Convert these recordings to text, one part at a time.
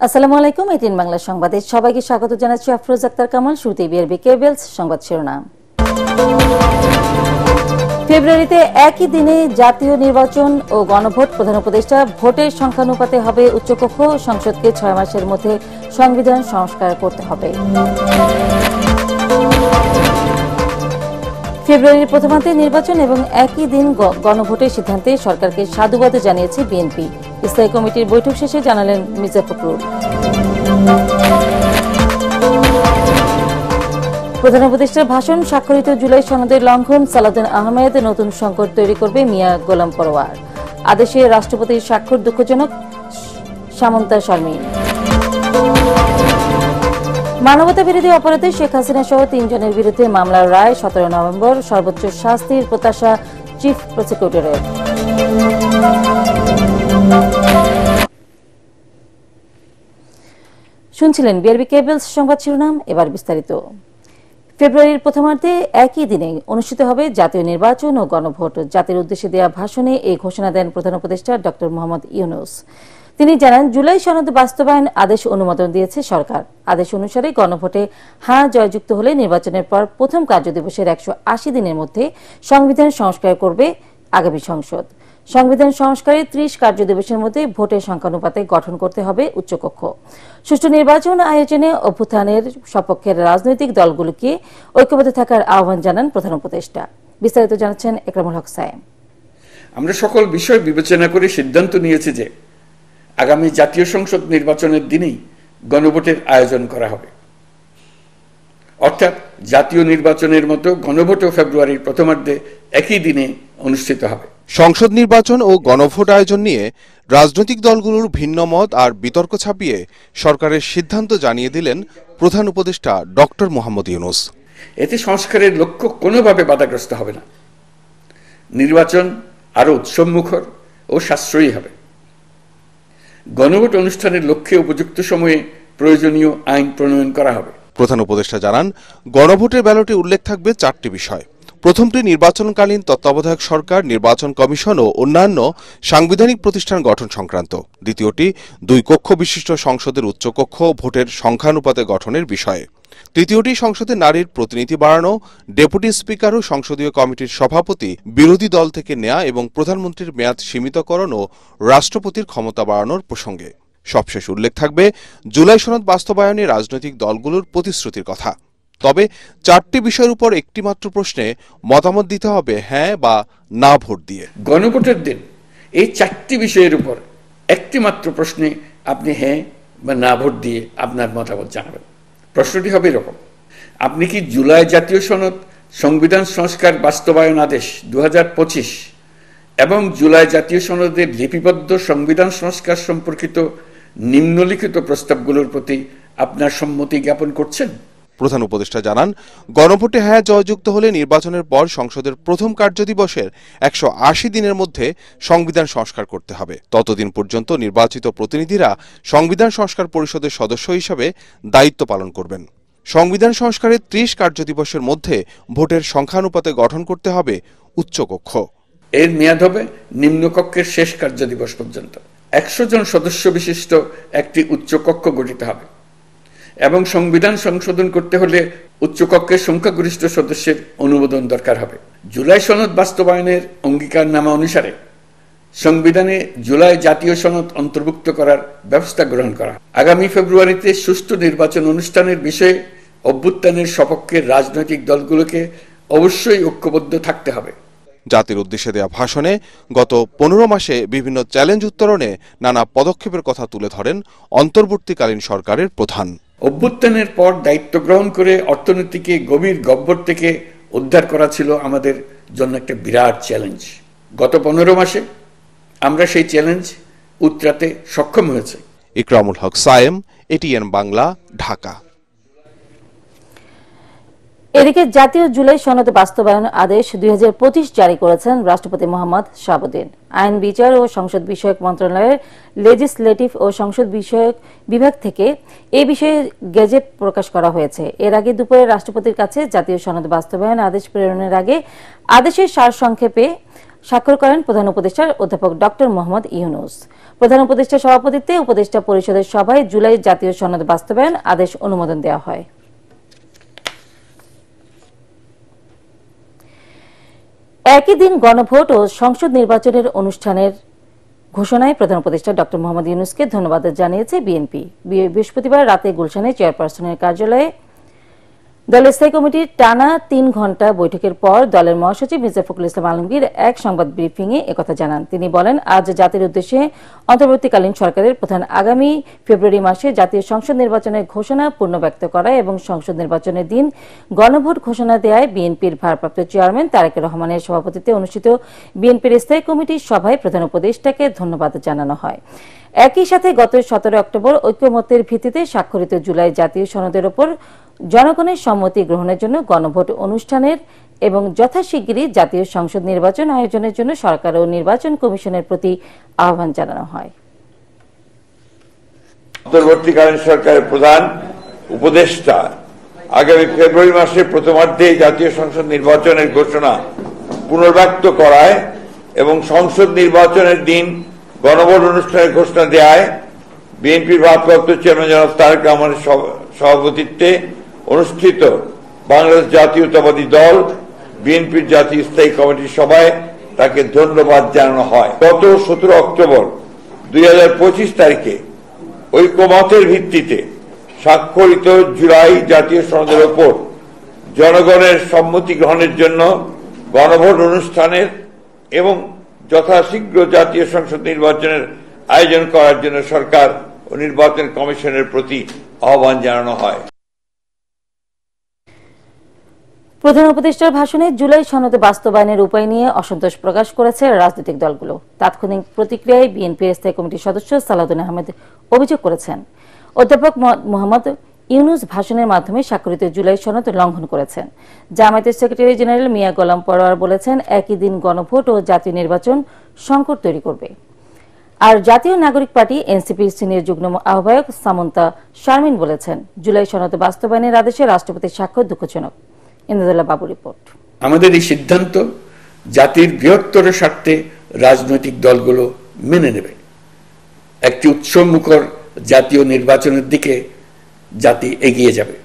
আসসালামু আলাইকুম। এটিএন বাংলা সংবাদে সবাইকে স্বাগত জানাচ্ছি। আফরোজ আক্তার কামাল। শুরুতেই বিআরবি কেবলস সংবাদ শিরোনাম। ফেব্রুয়ারিতে একই দিনে জাতীয় নির্বাচন ও গণভোট। প্রধান উপদেষ্টা, ভোটের সংখ্যানুপাতে হবে উচ্চকক্ষ। সংসদকে 6 মাসের মধ্যে সংবিধান সংস্কার করতে হবে। ফেব্রুয়ারির প্রথমার্ধে নির্বাচন এবং একই দিন গণভোটের সিদ্ধান্তে সরকারকে সাধুবাদ জানিয়েছে বিএনপি। স্থায়ী কমিটির বৈঠক শেষে জানালেন মির্জা ফখরুল। প্রধান উপদেষ্টার ভাষণ, স্বাক্ষরিত জুলাই সনদের লঙ্ঘন। সালাউদ্দিন আহমেদ, নতুন সংকট তৈরি করবে মিয়া গোলাম পরোয়ার। আদেশে রাষ্ট্রপতির স্বাক্ষর দুঃখজনক, সামন্তা শারমিন। মানবতা বিরোধী অপরাধে শেখ হাসিনা সহ 3 জনের বিরুদ্ধে মামলার রায় 17 নভেম্বর। সর্বোচ্চ শাস্তির প্রত্যাশা চিফ প্রসিকিউটরের। শুনছিলেন বিআরবি কেবলস সংবাদ শিরোনাম। এবার বিস্তারিত। ফেব্রুয়ারির প্রথমার্ধে একই দিনে অনুষ্ঠিত হবে জাতীয় নির্বাচন ও গণভোট। জাতির উদ্দেশ্যে দেওয়া ভাষণে এই ঘোষণা দেন প্রধান উপদেষ্টা ড. মোহাম্মদ ইউনূস। তিনি জানান, জুলাই সনদ বাস্তবায়ন আদেশ অনুমোদন দিয়েছে সরকার। আদেশ অনুসারে গণভোটে হ্যাঁ জয়যুক্ত হলে নির্বাচনের পর প্রথম কার্যদিবসের 180 দিনের মধ্যে সংবিধান সংস্কার করবে আগামী সংসদ। সংবিধান সংস্কারের 30 কার্যদিবসের মধ্যে ভোটের সংখ্যানুপাতে গঠন করতে হবে উচ্চকক্ষ। সুষ্ঠু নির্বাচন আয়োজনে অভ্যুত্থানের সপক্ষের রাজনৈতিক দলগুলোকে ঐক্যবদ্ধ থাকার আহ্বান জানান প্রধান উপদেষ্টা। বিস্তারিত জানাচ্ছেন একরামুল হক সায়েম। আমরা সকল বিষয় বিবেচনা করে সিদ্ধান্ত নিয়েছি যে আগামী জাতীয় সংসদ নির্বাচনের দিনেই গণভোটের আয়োজন করা হবে। অর্থাৎ জাতীয় নির্বাচনের মতো গণভোটও ফেব্রুয়ারির প্রথমার্ধে একই দিনে অনুষ্ঠিত হবে। সংসদ নির্বাচন ও গণভোট আয়োজন নিয়ে রাজনৈতিক দলগুলোর ভিন্ন মত আর বিতর্ক ছাপিয়ে সরকারের সিদ্ধান্ত জানিয়ে দিলেন প্রধান উপদেষ্টা ড. মোহাম্মদ ইউনূস। এতে সংস্কারের লক্ষ্য কোনোভাবে বাধাগ্রস্ত হবে না। নির্বাচন আরও উৎসবমুখর ও সাশ্রয়ী হবে। গণভোট অনুষ্ঠানের লক্ষ্যে উপযুক্ত সময়ে প্রয়োজনীয় আইন প্রণয়ন করা হবে। প্রধান উপদেষ্টা জানান, গণভোটের ব্যালটে উল্লেখ থাকবে 4টি বিষয়। প্রথমটি নির্বাচনকালীন তত্ত্বাবধায়ক সরকার, নির্বাচন কমিশন ও অন্যান্য সাংবিধানিক প্রতিষ্ঠান গঠন সংক্রান্ত। দ্বিতীয়টি 2 কক্ষ বিশিষ্ট সংসদের উচ্চকক্ষ ভোটের সংখ্যানুপাতে গঠনের বিষয়ে। তৃতীয়টি সংসদে নারীর প্রতিনিধি বাড়ানো, ডেপুটি স্পিকার ও সংসদীয় কমিটির সভাপতি বিরোধী দল থেকে নেয়া এবং প্রধানমন্ত্রীর মেয়াদ সীমিতকরণ ও রাষ্ট্রপতির ক্ষমতা বাড়ানোর প্রসঙ্গে। সবশেষ উল্লেখ থাকবে জুলাই সনদ বাস্তবায়নে রাজনৈতিক দলগুলোর প্রতিশ্রুতির কথা। তবে 4টি বিষয়ের উপর একটি মাত্র প্রশ্নে মতামত দিতে হবে হ্যাঁ বা না ভোট দিয়ে। গণভোটের দিন এই 4টি বিষয়ের উপর একটি মাত্র প্রশ্নে আপনি হ্যাঁ বা না ভোট দিয়ে আপনার মতামত জানাবেন। প্রশ্নটি হবে এরকম: আপনি কি জুলাই জাতীয় সনদ, সংবিধান সংস্কার বাস্তবায়ন আদেশ 2025 এবং জুলাই জাতীয় সনদের লিপিবদ্ধ সংবিধান সংস্কার সম্পর্কিত নিম্নলিখিত প্রস্তাবগুলোর প্রতি আপনার সম্মতি জ্ঞাপন করছেন? প্রধান উপদেষ্টা জানান, গণভোটে হ্যাঁ জয়যুক্ত হলে নির্বাচনের পর সংসদের প্রথম কার্যদিবসের 180 দিনের মধ্যে সংবিধান সংস্কার করতে হবে। ততদিন পর্যন্ত নির্বাচিত প্রতিনিধিরা সংবিধান সংস্কার পরিষদের সদস্য হিসাবে দায়িত্ব পালন করবেন। সংবিধান সংস্কারের 30 কার্যদিবসের মধ্যে ভোটের সংখ্যানুপাতে গঠন করতে হবে উচ্চকক্ষ। এর মেয়াদ হবে নিম্নকক্ষের শেষ কার্যদিবস পর্যন্ত। 100 জন সদস্য বিশিষ্ট একটি উচ্চকক্ষ গঠিত হবে এবং সংবিধান সংশোধন করতে হলে উচ্চকক্ষের সংখ্যাগরিষ্ঠ সদস্যের অনুমোদন দরকার হবে। জুলাই সনদ বাস্তবায়নের অঙ্গীকারনামা অনুসারে সংবিধানে জুলাই জাতীয় সনদ অন্তর্ভুক্ত করার ব্যবস্থা গ্রহণ করা। আগামী ফেব্রুয়ারিতে সুষ্ঠু নির্বাচন অনুষ্ঠানের বিষয়ে অভ্যুত্থানের সপক্ষের রাজনৈতিক দলগুলোকে অবশ্যই ঐক্যবদ্ধ থাকতে হবে। জাতির উদ্দেশ্যে দেয়া ভাষণে গত 15 মাসে বিভিন্ন চ্যালেঞ্জ উত্তরণে নানা পদক্ষেপের কথা তুলে ধরেন অন্তর্বর্তীকালীন সরকারের প্রধান। অভ্যুত্থানের পর দায়িত্ব গ্রহণ করে অর্থনীতিকে গভীর গহ্বর থেকে উদ্ধার করা ছিল আমাদের জন্য একটা বিরাট চ্যালেঞ্জ। গত 15 মাসে আমরা সেই চ্যালেঞ্জ উতরাতে সক্ষম হয়েছে। ইকরামুল হক সায়েম, এটিএন বাংলা, ঢাকা। এদিকে জাতীয় জুলাই সনদ বাস্তবায়ন আদেশ 2025 জারি করেছেন রাষ্ট্রপতি মোহাম্মদ শাহাবুদ্দিন। আইন, বিচার ও সংসদ বিষয়ক মন্ত্রণালয়ের লেজিসলেটিভ ও সংসদ বিষয়ক বিভাগ থেকে এই বিষয়ে গেজেট প্রকাশ করা হয়েছে। এর আগে দুপুরে রাষ্ট্রপতির কাছে জাতীয় সনদ বাস্তবায়ন আদেশ প্রেরণের আগে আদেশের সারসংক্ষেপে স্বাক্ষর করেন প্রধান উপদেষ্টা অধ্যাপক ডক্টর মোহাম্মদ ইউনূস। প্রধান উপদেষ্টার সভাপতিত্বে উপদেষ্টা পরিষদের সভায় জুলাই জাতীয় সনদ বাস্তবায়ন আদেশ অনুমোদন দেওয়া হয়। একই দিন গণভোট ও সংসদ নির্বাচনের অনুষ্ঠানের ঘোষণায় প্রধান উপদেষ্টা ডক্টর মোহাম্মদ ইউনূসকে ধন্যবাদ জানিয়েছে বিএনপি। বৃহস্পতিবার রাতে গুলশানে চেয়ারপারসনের কার্যালয়ে দলের স্থায়ী কমিটির টানা ৩ ঘণ্টা বৈঠকের পর দলের মহাসচিব মির্জা ফখরুল ইসলাম আলমগীর এক সংবাদ ব্রিফিংয়ে একথা জানান। তিনি বলেন, আজ জাতির উদ্দেশ্যে অন্তর্বর্তীকালীন সরকারের প্রধান আগামী ফেব্রুয়ারি মাসে জাতীয় সংসদ নির্বাচনের ঘোষণা পুনর্ব্যক্ত করা এবং সংসদ নির্বাচনের দিন গণভোট ঘোষণা দেওয়ায় বিএনপির ভারপ্রাপ্ত চেয়ারম্যান তারেক রহমানের সভাপতিত্বে অনুষ্ঠিত বিএনপির স্থায়ী কমিটির সভায় প্রধান উপদেষ্টাকে ধন্যবাদ জানানো হয়। একই সাথে গত 17 অক্টোবর ঐক্যমত্যের ভিত্তিতে স্বাক্ষরিত জুলাই জাতীয় সনদের ওপর জনগণের সম্মতি গ্রহণের জন্য গণভোট অনুষ্ঠানের এবং যথাশীঘ্রই জাতীয় সংসদ নির্বাচন আয়োজনের জন্য সরকার ও নির্বাচন কমিশনের প্রতি আহ্বান জানানো হয়। অন্তর্বর্তীকালীন সরকারের প্রধান উপদেষ্টা আগামী ফেব্রুয়ারি মাসের প্রথমার্ধে জাতীয় সংসদ নির্বাচনের ঘোষণা পুনর্ব্যক্ত করায় এবং সংসদ নির্বাচনের দিন গণভোট অনুষ্ঠানের ঘোষণা দেওয়ায় বিএনপির ভারপ্রাপ্ত চেয়ারম্যান জনাব তারেক রহমানের সভাপতিত্বে অনুষ্ঠিত বাংলাদেশ জাতীয়তাবাদী দল বিএনপির জাতীয় স্থায়ী কমিটির সভায় তাকে ধন্যবাদ জানানো হয়। গত 17 অক্টোবর 2025 তারিখে ঐক্যমতের ভিত্তিতে স্বাক্ষরিত জুলাই জাতীয় সনদের ওপর জনগণের সম্মতি গ্রহণের জন্য গণভোট অনুষ্ঠানের এবং যথাশীঘ্র জাতীয় সংসদ নির্বাচনের আয়োজন করার জন্য সরকার ও নির্বাচন কমিশনের প্রতি আহ্বান জানানো হয়। প্রধান উপদেষ্টার ভাষণে জুলাই সনদ বাস্তবায়নের উপায় নিয়ে অসন্তোষ প্রকাশ করেছে রাজনৈতিক দলগুলো। তাৎক্ষণিক প্রতিক্রিয়ায় বিএনপির স্থায়ী কমিটির সদস্য সালাউদ্দিন আহমেদ অভিযোগ করেছেন, অধ্যাপক মোহাম্মদ ইউনূস ভাষণের মাধ্যমে স্বাক্ষরিত জুলাই সনদ লঙ্ঘন করেছেন। জামায়াতের সেক্রেটারি জেনারেল মিয়া গোলাম পরোয়ার বলেছেন, একই দিন গণভোট ও জাতীয় নির্বাচন সংকট তৈরি করবে। আর জাতীয় নাগরিক পার্টি এনসিপির সিনিয়র যুগ্ম আহ্বায়ক সামন্তা শারমিন বলেছেন, জুলাই সনদ বাস্তবায়নের আদেশে রাষ্ট্রপতির স্বাক্ষর দুঃখজনক। ইন্দ্রদুল্লাহ বাবু রিপোর্ট। আমাদের এই সিদ্ধান্ত জাতির বৃহত্তর স্বার্থে রাজনৈতিক দলগুলো মেনে নেবে। একটি উৎসবমুখর জাতীয় নির্বাচনের দিকে জাতি এগিয়ে যাবে।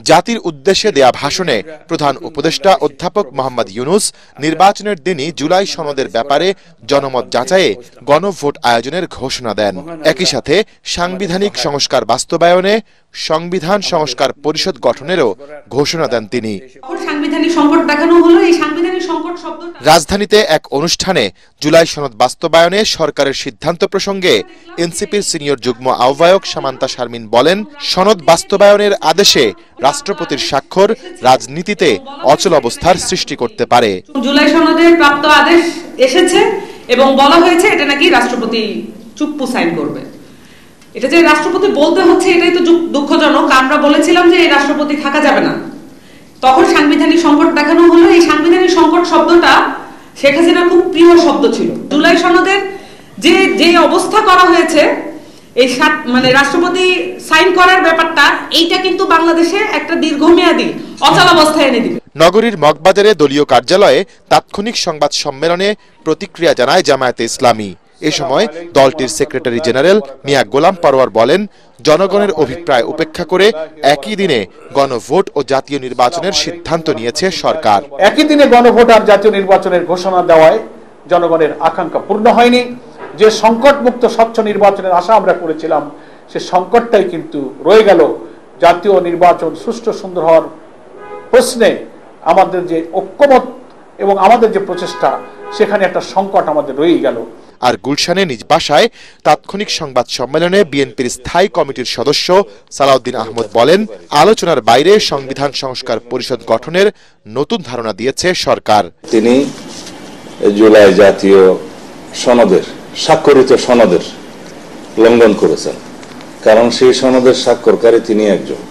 জাতির উদ্দেশ্যে দেয়া ভাষণে প্রধান উপদেষ্টা অধ্যাপক মোহাম্মদ ইউনূস নির্বাচনের দিনই জুলাই সনদের ব্যাপারে জনমত যাচাইয়ে গণভোট আয়োজনের ঘোষণা দেন। একই সাথে সাংবিধানিক সংস্কার বাস্তবায়নে সংবিধান সংস্কার পরিষদ গঠনেরও ঘোষণা দেন তিনি। রাজধানীতে এক অনুষ্ঠানে জুলাই সনদ বাস্তবায়নে সরকারের সিদ্ধান্ত প্রসঙ্গে এনসিপির সিনিয়র যুগ্ম আহ্বায়ক সামান্তা শারমিন বলেন, সনদ বাস্তবায়নের আদেশে রাষ্ট্রপতির স্বাক্ষর রাজনীতিতে অচল অবস্থার সৃষ্টি করতে পারে। জুলাই সনদের প্রাপ্ত আদেশ এসেছে এবং বলা হয়েছে এটা নাকি রাষ্ট্রপতি চুপ্পু সাইন করবে। এটা যে রাষ্ট্রপতি বলতে হচ্ছে এটাই তো দুঃখজনক। আমরা বলেছিলাম যে এই রাষ্ট্রপতি থাকা যাবে না, তখন সাংবিধানিক সংকট দেখানো হলো। এই সাংবিধানিক সংকট শব্দটা শেখ হাসিনার খুব প্রিয় শব্দ ছিল। জুলাই সনদের যে অবস্থা করা হয়েছে, এই মানে রাষ্ট্রপতি সাইন করার ব্যাপারটা, এইটা কিন্তু বাংলাদেশে একটা দীর্ঘমেয়াদী অচল অবস্থায় এনে দিবে। নগরীর মগবাজারে দলীয় কার্যালয়ে তাৎক্ষণিক সংবাদ সম্মেলনে প্রতিক্রিয়া জানায় জামায়াতে ইসলামী। এ সময় দলটির সেক্রেটারি জেনারেল মিয়া গোলাম পরোয়ার বলেন, জনগণের অভিপ্রায় উপেক্ষা করে একই দিনে গণভোট ও জাতীয় নির্বাচনের সিদ্ধান্ত নিয়েছে সরকার। একই দিনে গণভোট আর জাতীয় নির্বাচনের ঘোষণা দেওয়ায় জনগণের আকাঙ্ক্ষা পূর্ণ হয়নি। যে সংকটমুক্ত স্বচ্ছ নির্বাচনের আশা আমরা করেছিলাম, সে সংকটটাই কিন্তু রয়ে গেল। জাতীয় নির্বাচন সুষ্ঠু সুন্দর হওয়ার প্রশ্নে আমাদের যে ঐক্যমত এবং আমাদের যে প্রচেষ্টা, সেখানে একটা সংকট আমাদের রয়েই গেল। আর গুলশানে নিজ বাসায় তাৎক্ষণিক সংবাদ সম্মেলনে বিএনপির স্থায়ী কমিটির সদস্য সালাউদ্দিন আহমেদ বলেন, আলোচনার বাইরে সংবিধান সংস্কার পরিষদ গঠনের নতুন ধারণা দিয়েছে সরকার। তিনি জুলাই জাতীয় সনদের স্বাক্ষরিত সনদের লঙ্ঘন করেছেন, কারণ সেই সনদের স্বাক্ষরকারী তিনি একজন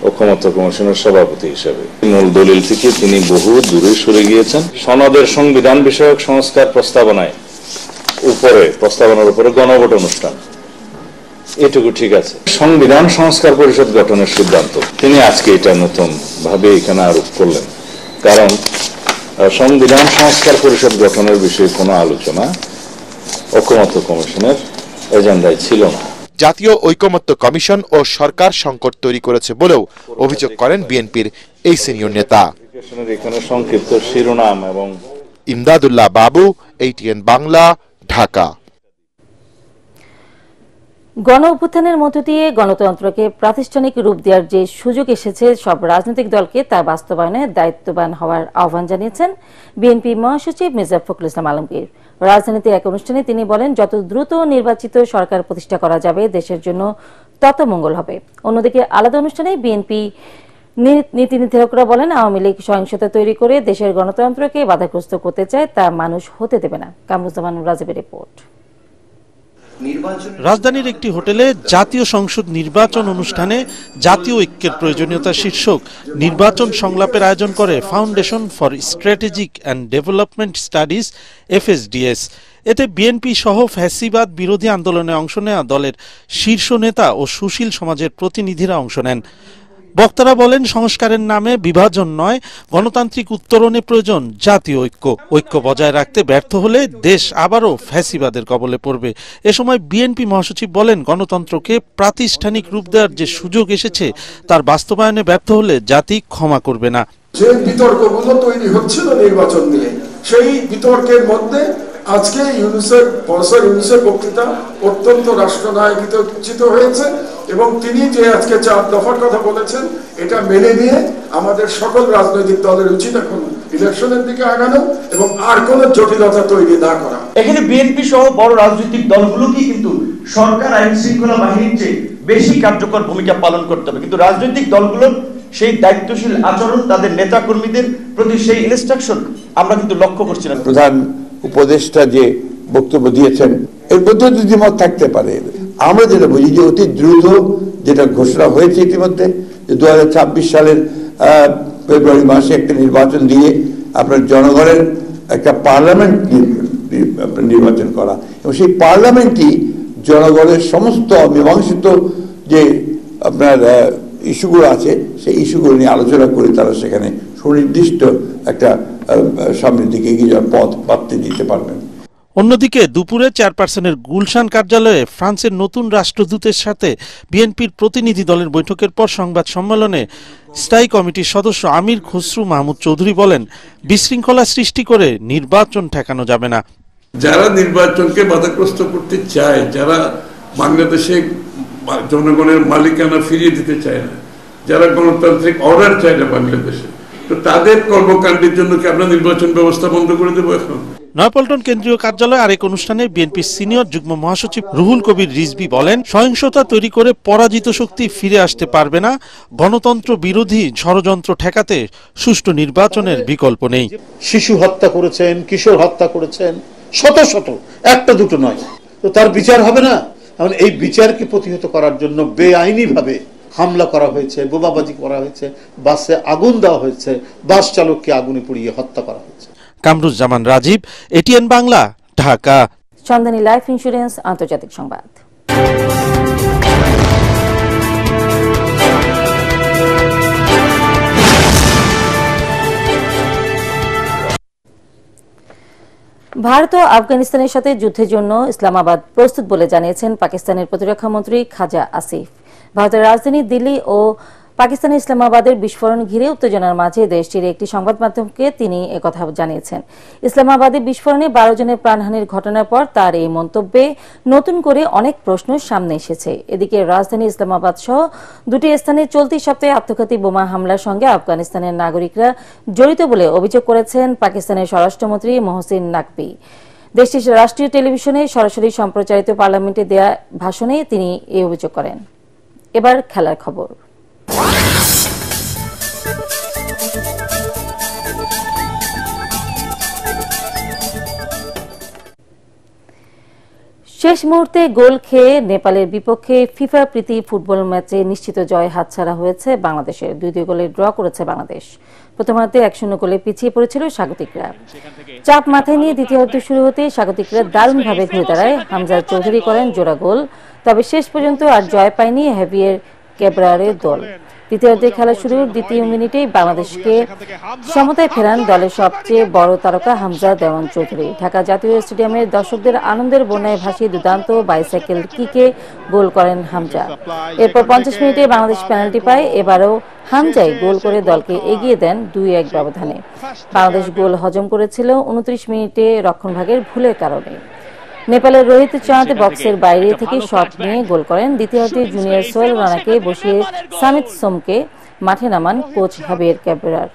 ঐক্যমত্য কমিশনের সভাপতি হিসেবে। মূল দলিল থেকে তিনি বহু দূরে সরে গিয়েছেন। সনদের সংবিধান বিষয়ক সংস্কার প্রস্তাবনার উপরে গণভোট অনুষ্ঠান, এটুকু ঠিক আছে। সংবিধান সংস্কার পরিষদ গঠনের সিদ্ধান্ত তিনি আজকে এটা নতুন ভাবে এখানে আরোপ করলেন, কারণ সংবিধান সংস্কার পরিষদ গঠনের বিষয়ে কোনো আলোচনা ঐকমত্য কমিশনের এজেন্ডায় ছিল না। জাতীয় ঐকমত্য কমিশন ও সরকার সংকট তৈরি করেছে বলেও অভিযোগ করেন বিএনপির এই সিনিয়র নেতা। এখানে সংক্ষিপ্ত শিরোনাম এবং ইমদাদুল্লাহ বাবু, ATN বাংলা, ঢাকা। গণ অভ্যুত্থানের মধ্য দিয়ে গণতন্ত্রকে প্রাতিষ্ঠানিক রূপ দেওয়ার যে সুযোগ এসেছে, সব রাজনৈতিক দলকে তা বাস্তবায়নে দায়িত্ববান হওয়ার আহ্বান জানিয়েছেন বিএনপি মহাসচিব মির্জা ফখরুল ইসলাম আলমগীর। রাজধানীতে এক অনুষ্ঠানে তিনি বলেন, যত দ্রুত নির্বাচিত সরকার প্রতিষ্ঠা করা যাবে দেশের জন্য তত মঙ্গল হবে। অন্যদিকে আলাদা অনুষ্ঠানে বিএনপি নীতি নির্ধারকরা বলেন, আওয়ামী লীগ সহিংসতা তৈরি করে দেশের গণতন্ত্রকে বাধাগ্রস্ত করতে চায়, তা মানুষ হতে দেবে না। কামরুজ্জামান রাজীবের রিপোর্ট। রাজধানীর একটি হোটেলে জাতীয় সংসদ নির্বাচন অনুষ্ঠানে জাতীয় ঐক্যের প্রয়োজনীয়তা শীর্ষক নির্বাচন সংলাপের আয়োজন করে foundation for strategic and development studies FSDS। এতে বিএনপি সহ ফ্যাসিবাদ বিরোধী আন্দোলনে অংশ নেওয়া দলের শীর্ষ নেতা ও সুশীল সমাজের প্রতিনিধিরা অংশ নেন। বক্তারা বলেন, সংস্কারের নামে বিভাজন নয়, গণতান্ত্রিক উত্তরণে প্রয়োজন জাতীয় ঐক্য। ঐক্য বজায় রাখতে ব্যর্থ হলে দেশ আবারও ফ্যাসিবাদের কবলে পড়বে। এ সময় বিএনপি মহাসচিব বলেন, গণতন্ত্রকে প্রাতিষ্ঠানিক রূপ দেওয়ার যে সুযোগ এসেছে তার বাস্তবায়নে ব্যর্থ হলে জাতি ক্ষমা করবে না। যে বিতর্কগুলো তৈরি হচ্ছিল নির্বাচন নিয়ে, সেই বিতর্কের মধ্যে আজকে ইউনূসের বক্তৃতা অত্যন্ত রাষ্ট্রনায়কিত হয়েছে এবং তিনি যে আজকে 4 দফার কথা বলেছেন, এটা মেনে নিয়ে আমাদের সকল রাজনৈতিক দলের উচিত এখন ইলেকশনের দিকে আগানো এবং আর কোনো জটিলতা তৈরি না করা। এখানে বিএনপি সহ বড় রাজনৈতিক দলগুলোকে কিন্তু সরকার আইন শৃঙ্খলা বাহিনীর চেয়ে বেশি কার্যকর ভূমিকা পালন করতে হবে, কিন্তু রাজনৈতিক দলগুলোর সেই দায়িত্বশীল আচরণ, তাদের নেতা কর্মীদের প্রতি সেই ইনস্ট্রাকশন আমরা কিন্তু লক্ষ্য করছি না। প্রধান উপদেষ্টা যে বক্তব্য দিয়েছেন এর মধ্যে দ্বিমত থাকতে পারে। আমরা যেটা বুঝি যে অতি দ্রুত যেটা ঘোষণা হয়েছে ইতিমধ্যে, যে 2026 সালের ফেব্রুয়ারি মাসে একটা নির্বাচন দিয়ে আপনার জনগণের একটা পার্লামেন্ট নির্বাচন করা এবং সেই পার্লামেন্টই জনগণের সমস্ত অমীমাংসিত যে আপনার ইস্যুগুলো আছে সেই ইস্যুগুলো নিয়ে আলোচনা করে তারা সেখানে সুনির্দিষ্ট একটা সামনের দিকে এগিয়ে যাওয়ার পথ পাততে দিতে পারবেন। অন্যদিকে দুপুরে চেয়ারপারসনের গুলশান কার্যালয়ে ফ্রান্সের নতুন রাষ্ট্রদূতের সাথে বিএনপির প্রতিনিধি দলের বৈঠকের পর সংবাদ সম্মেলনে স্থায়ী কমিটির সদস্য আমির খসরু মাহমুদ চৌধুরী বলেন, বিশৃঙ্খলা সৃষ্টি করে নির্বাচন ঠেকানো যাবে না। যারা নির্বাচনকে বাধাগ্রস্ত করতে চায়, যারা বাংলাদেশে জনগণের মালিকানা ফিরিয়ে দিতে চায় না, যারা গণতান্ত্রিক অর্ডার চায় না বাংলাদেশে, তো তাদের কর্মকাণ্ডের জন্য কি আমরা নির্বাচন ব্যবস্থা বন্ধ করে দেবো এখন? নয়াপল্টন কেন্দ্রীয় কার্যালয়ে আরেক অনুষ্ঠানে বিএনপির সিনিয়র যুগ্ম মহাসচিব রুহুল কবির রিজভী বলেন, সহিংসতা তৈরি করে পরাজিত শক্তি ফিরে আসতে পারবে না। গণতন্ত্র বিরোধী ষড়যন্ত্র ঠেকাতে সুষ্ঠু নির্বাচনের বিকল্প নেই। শিশু হত্যা করেছেন, কিশোর হত্যা করেছেন, শত শত, একটা দুটো নয়, তো তার বিচার হবে না? এখন এই বিচারকে প্রতিহত করার জন্য বেআইনি ভাবে হামলা করা হয়েছে, বোমাবাজি করা হয়েছে, বাসে আগুন দেওয়া হয়েছে, বাস চালককে আগুনে পুড়িয়ে হত্যা করা হয়েছে। কামরুজ্জামান রাজীব, ATN বাংলা, ঢাকা। সন্ধানী লাইফ ইন্স্যুরেন্স আন্তর্জাতিক সংবাদ। ভারত ও আফগানিস্তানের সাথে যুদ্ধের জন্য ইসলামাবাদ প্রস্তুত বলে জানিয়েছেন পাকিস্তানের প্রতিরক্ষা মন্ত্রী খাজা আসিফ। ভারতের রাজধানী দিল্লি ও পাকিস্তানের ইসলামাবাদের বিস্ফোরণ ঘিরে উত্তেজনার মাঝে দেশটির একটি সংবাদ মাধ্যমকে তিনি একথা জানিয়েছেন। ইসলামাবাদে বিস্ফোরণে 12 জনের প্রাণহানির ঘটনার পর তার এই মন্তব্যে নতুন করে অনেক প্রশ্ন সামনে এসেছে। এদিকে রাজধানী ইসলামাবাদ সহ দুটি স্থানে চলতি সপ্তাহে আত্মঘাতী বোমা হামলার সঙ্গে আফগানিস্তানের নাগরিকরা জড়িত বলে অভিযোগ করেছেন পাকিস্তানের স্বরাষ্ট্রমন্ত্রী মোহসিন নাকভি। দেশটির রাষ্ট্রীয় টেলিভিশনে সরাসরি সম্প্রচারিত পার্লামেন্টে দেয়া ভাষণে তিনি এই অভিযোগ করেন। এবার খেলার খবর। শেষ মুহূর্তে গোল খেয়ে নেপালের বিপক্ষে ফিফা প্রীতি ফুটবল ম্যাচে নিশ্চিত জয় হাতছাড়া হয়েছে বাংলাদেশের। 2-2 গোলে ড্র করেছে বাংলাদেশ। প্রথমার্ধে 1-0 গোলে পিছিয়ে পড়েছিল স্বাগতিকরা। চাপ মাথায় নিয়ে দ্বিতীয়ার্ধ শুরু হতে স্বাগতিকরা দারুণভাবে ঘুরে দাঁড়ায়। হামজা চৌধুরী করেন জোড়া গোল। তবে শেষ পর্যন্ত আর জয় পায়নি হেভিয়ার ক্যাব্রারের দল। দ্বিতীয়ার্ধে খেলা শুরুর দ্বিতীয় মিনিটেই বাংলাদেশকে সমতায় ফেরান দলের সবচেয়ে বড় তারকা হামজা দেওয়ান চৌধুরী। ঢাকা জাতীয় স্টেডিয়ামের দর্শকদের আনন্দের বন্যায় ভাসিয়ে দুর্দান্ত বাইসাইকেল কিকে গোল করেন হামজা। এরপর 50 মিনিটে বাংলাদেশ পেনাল্টি পায়। এবারও হামজাই গোল করে দলকে এগিয়ে দেন 2-1 ব্যবধানে। বাংলাদেশ গোল হজম করেছিল 29 মিনিটে রক্ষণভাগের ভুলের কারণে। নেপালের রোহিত চাঁদ বক্সের বাইরে থেকে শট নিয়ে গোল করেন। দ্বিতীয়ার্ধে জুনিয়র সোহেল রানাকে বসিয়ে সামিত সোমকে মাঠে নামান কোচ হাবিয়ার ক্যাবেরার।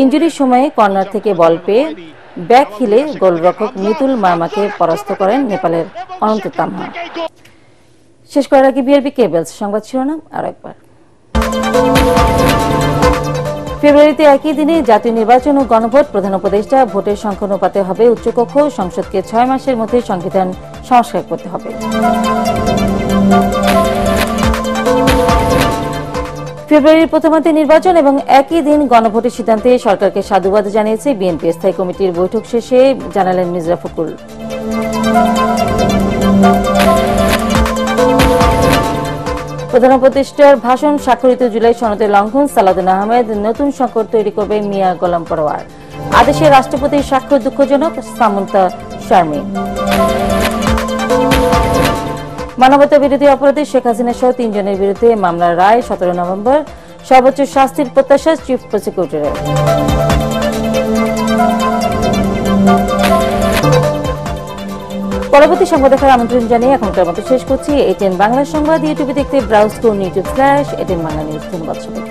ইনজুরির সময়ে কর্নার থেকে বল পেয়ে ব্যাক হিলে গোলরক্ষক মিতুল মার্মাকে পরাস্ত করেন নেপালের অনন্ত তামহা। শেষ করার আগে বিআরবি কেবলস সংবাদ শিরোনাম আরো একবার। ফেব্রুয়ারিতে একই দিনে জাতীয় নির্বাচন ও গণভোট। প্রধান উপদেষ্টা ভোটের সংখ্যানুপাতে হবে উচ্চকক্ষ। সংসদকে 6 মাসের মধ্যে সংবিধান সংস্কার করতে হবে। ফেব্রুয়ারির প্রথমার্ধে নির্বাচন এবং একই দিন গণভোটের সিদ্ধান্তে সরকারকে সাধুবাদ জানিয়েছে বিএনপি। স্থায়ী কমিটির বৈঠক শেষে জানালেন মির্জা ফখরুল। প্রধান উপদেষ্টার ভাষণ স্বাক্ষরিত জুলাই সনদের লঙ্ঘন। সালাউদ্দিন আহমেদ নতুন সংকট তৈরি করবে মিয়া গোলাম পরোয়ার। আদেশে রাষ্ট্রপতির স্বাক্ষর দুঃখজনক। সামন্তা শারমিন। মানবতা বিরোধী অপরাধে শেখ হাসিনা সহ 3 জনের বিরুদ্ধে মামলার রায় 17 নভেম্বর। সর্বোচ্চ শাস্তির প্রত্যাশা চিফ প্রসিকিউটরের। পরবর্তী সংবাদ দেখার আমন্ত্রণ জানিয়ে এখনকার মতো শেষ করছি। এটিএন বাংলা সংবাদ ইউটিউবে দেখতে ব্রাউজ করুন YouTube/ATN বাংলা নিউজ। ধন্যবাদ সবাইকে।